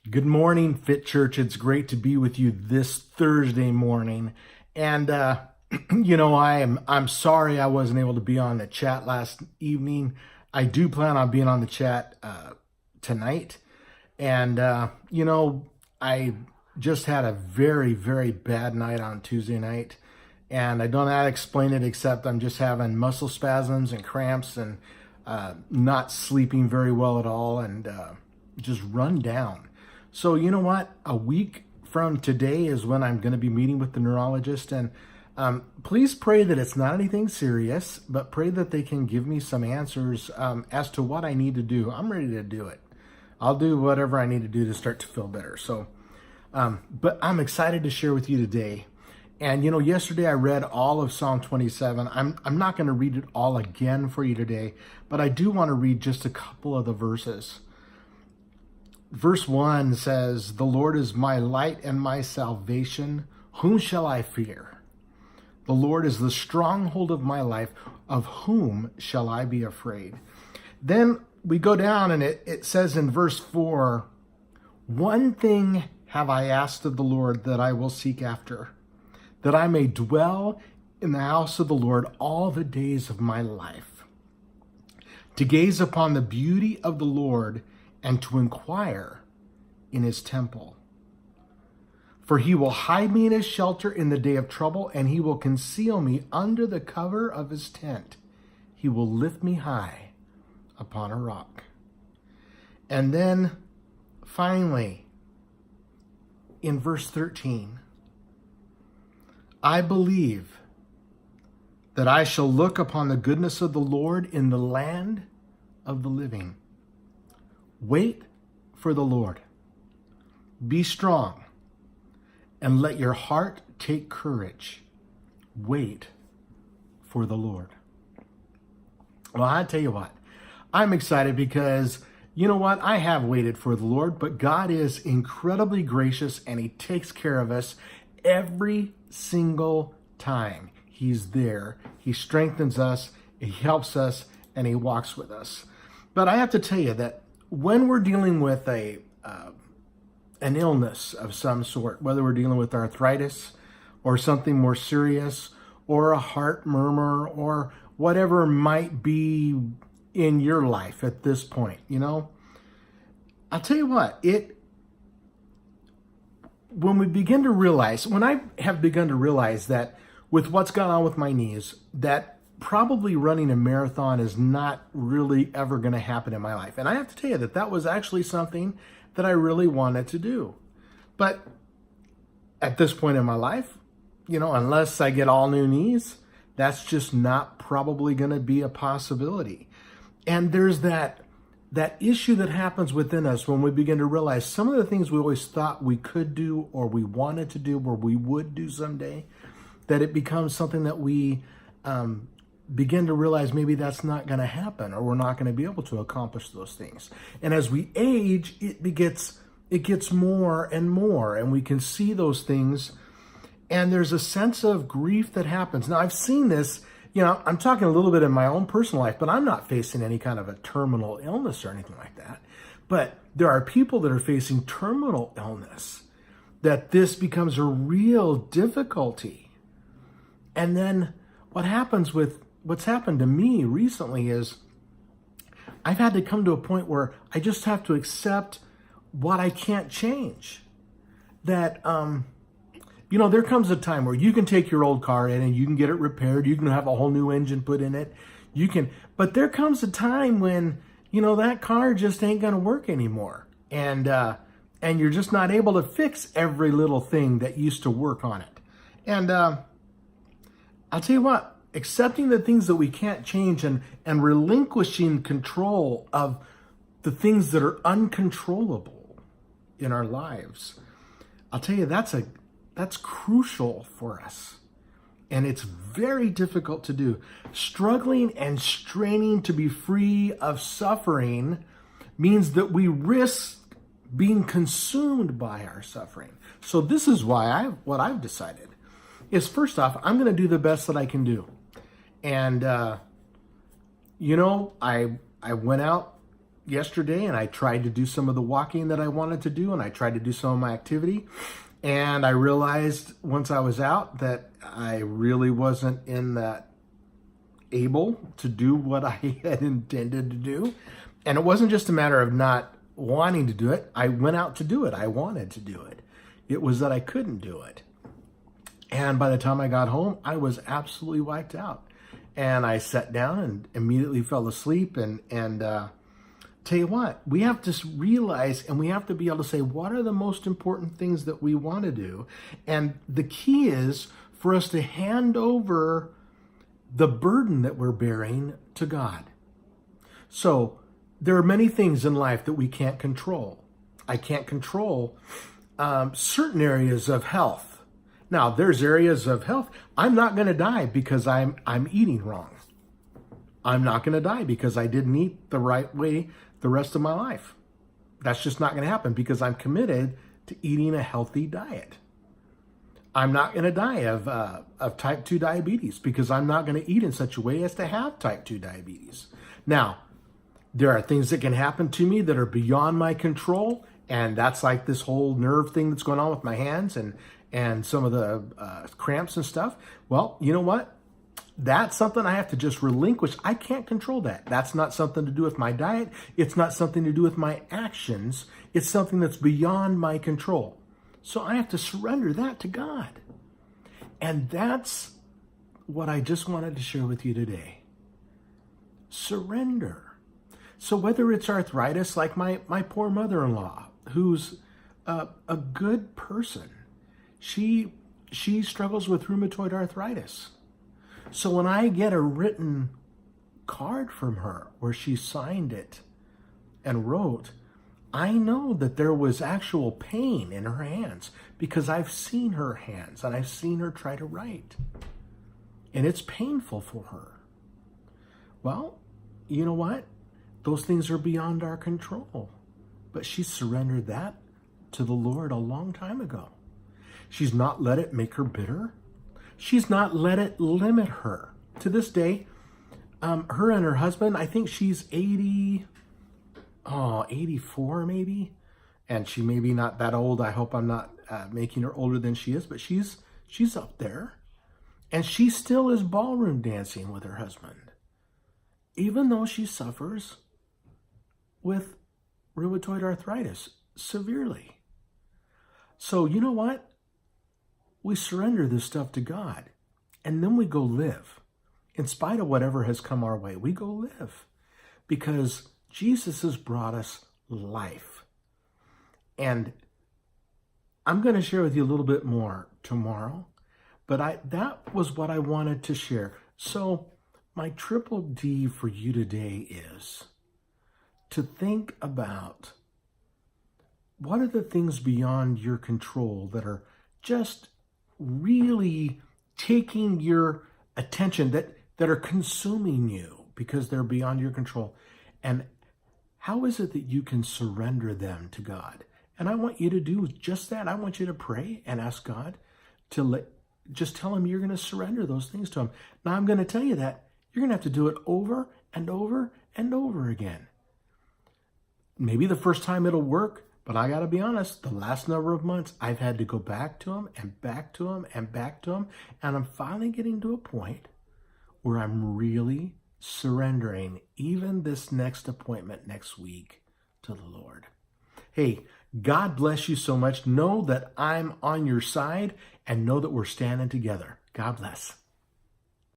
Good morning, Fit.Church. It's great to be with you this Thursday morning. And I'm sorry I wasn't able to be on the chat last evening. I do plan on being on the chat tonight. And I just had a very, very bad night on Tuesday night. And I don't know how to explain it except I'm just having muscle spasms and cramps and not sleeping very well at all and just run down. So you know what? A week from today is when I'm going to be meeting with the neurologist, and please pray that it's not anything serious, but pray that they can give me some answers as to what I need to do. I'm ready to do it. I'll do whatever I need to do to start to feel better. So, but I'm excited to share with you today. And yesterday I read all of Psalm 27. I'm not going to read it all again for you today, but I do want to read just a couple of the verses. Verse 1 says, "The Lord is my light and my salvation. Whom shall I fear? The Lord is the stronghold of my life. Of whom shall I be afraid?" Then we go down and it says in verse 4, "One thing have I asked of the Lord that I will seek after, that I may dwell in the house of the Lord all the days of my life, to gaze upon the beauty of the Lord and to inquire in his temple. For he will hide me in his shelter in the day of trouble, and he will conceal me under the cover of his tent. He will lift me high upon a rock." And then finally, in verse 13, "I believe that I shall look upon the goodness of the Lord in the land of the living." Wait for the Lord. Be strong and let your heart take courage. Wait for the Lord. Well, I tell you what, I'm excited because you know what? I have waited for the Lord, but God is incredibly gracious and he takes care of us every single time. He's there. He strengthens us, he helps us, and he walks with us. But I have to tell you that when we're dealing with an illness of some sort, whether we're dealing with arthritis or something more serious or a heart murmur or whatever might be in your life at this point, I'll tell you what, when I have begun to realize that with what's gone on with my knees, that probably running a marathon is not really ever going to happen in my life. And I have to tell you that was actually something that I really wanted to do. But at this point in my life, unless I get all new knees, that's just not probably going to be a possibility. And there's that issue that happens within us when we begin to realize some of the things we always thought we could do or we wanted to do or we would do someday, that it becomes something that we begin to realize maybe that's not going to happen or we're not going to be able to accomplish those things. And as we age, it gets more and more, and we can see those things, and there's a sense of grief that happens. Now, I've seen this, I'm talking a little bit in my own personal life, but I'm not facing any kind of a terminal illness or anything like that. But there are people that are facing terminal illness, that this becomes a real difficulty. And then what's happened to me recently is I've had to come to a point where I just have to accept what I can't change. That, there comes a time where you can take your old car in and you can get it repaired. You can have a whole new engine put in it. But there comes a time when, that car just ain't going to work anymore. And you're just not able to fix every little thing that used to work on it. And, I'll tell you what, accepting the things that we can't change and relinquishing control of the things that are uncontrollable in our lives, I'll tell you, that's crucial for us. And it's very difficult to do. Struggling and straining to be free of suffering means that we risk being consumed by our suffering. So this is why what I've decided is, first off, I'm going to do the best that I can do. And, I went out yesterday and I tried to do some of the walking that I wanted to do, and I tried to do some of my activity. And I realized once I was out that I really wasn't in that able to do what I had intended to do. And it wasn't just a matter of not wanting to do it. I went out to do it. I wanted to do it. It was that I couldn't do it. And by the time I got home, I was absolutely wiped out. And I sat down and immediately fell asleep. And tell you what, we have to realize, and we have to be able to say, what are the most important things that we want to do? And the key is for us to hand over the burden that we're bearing to God. So there are many things in life that we can't control. I can't control certain areas of health. Now, there's areas of health. I'm not going to die because I'm eating wrong. I'm not going to die because I didn't eat the right way the rest of my life. That's just not going to happen because I'm committed to eating a healthy diet. I'm not going to die of type 2 diabetes because I'm not going to eat in such a way as to have type 2 diabetes. Now, there are things that can happen to me that are beyond my control, and that's like this whole nerve thing that's going on with my hands and some of the cramps and stuff. Well, you know what? That's something I have to just relinquish. I can't control that. That's not something to do with my diet. It's not something to do with my actions. It's something that's beyond my control. So I have to surrender that to God. And that's what I just wanted to share with you today. Surrender. So whether it's arthritis, like my poor mother-in-law, who's a good person, she struggles with rheumatoid arthritis. So when I get a written card from her where she signed it and wrote, I know that there was actual pain in her hands because I've seen her hands and I've seen her try to write. And it's painful for her. Well, you know what? Those things are beyond our control. But she surrendered that to the Lord a long time ago. She's not let it make her bitter. She's not let it limit her. To this day, her and her husband, I think she's 84 maybe. And she may be not that old. I hope I'm not making her older than she is, but she's up there. And she still is ballroom dancing with her husband, even though she suffers with rheumatoid arthritis severely. So you know what? We surrender this stuff to God, and then we go live. In spite of whatever has come our way, we go live because Jesus has brought us life. And I'm going to share with you a little bit more tomorrow, but that was what I wanted to share. So my triple D for you today is to think about what are the things beyond your control that are just really taking your attention, that are consuming you because they're beyond your control. And how is it that you can surrender them to God? And I want you to do just that. I want you to pray and ask God to just tell him you're going to surrender those things to him. Now, I'm going to tell you that you're going to have to do it over and over and over again. Maybe the first time it'll work, but I got to be honest, the last number of months, I've had to go back to him and back to him and back to him. And I'm finally getting to a point where I'm really surrendering even this next appointment next week to the Lord. Hey, God bless you so much. Know that I'm on your side and know that we're standing together. God bless.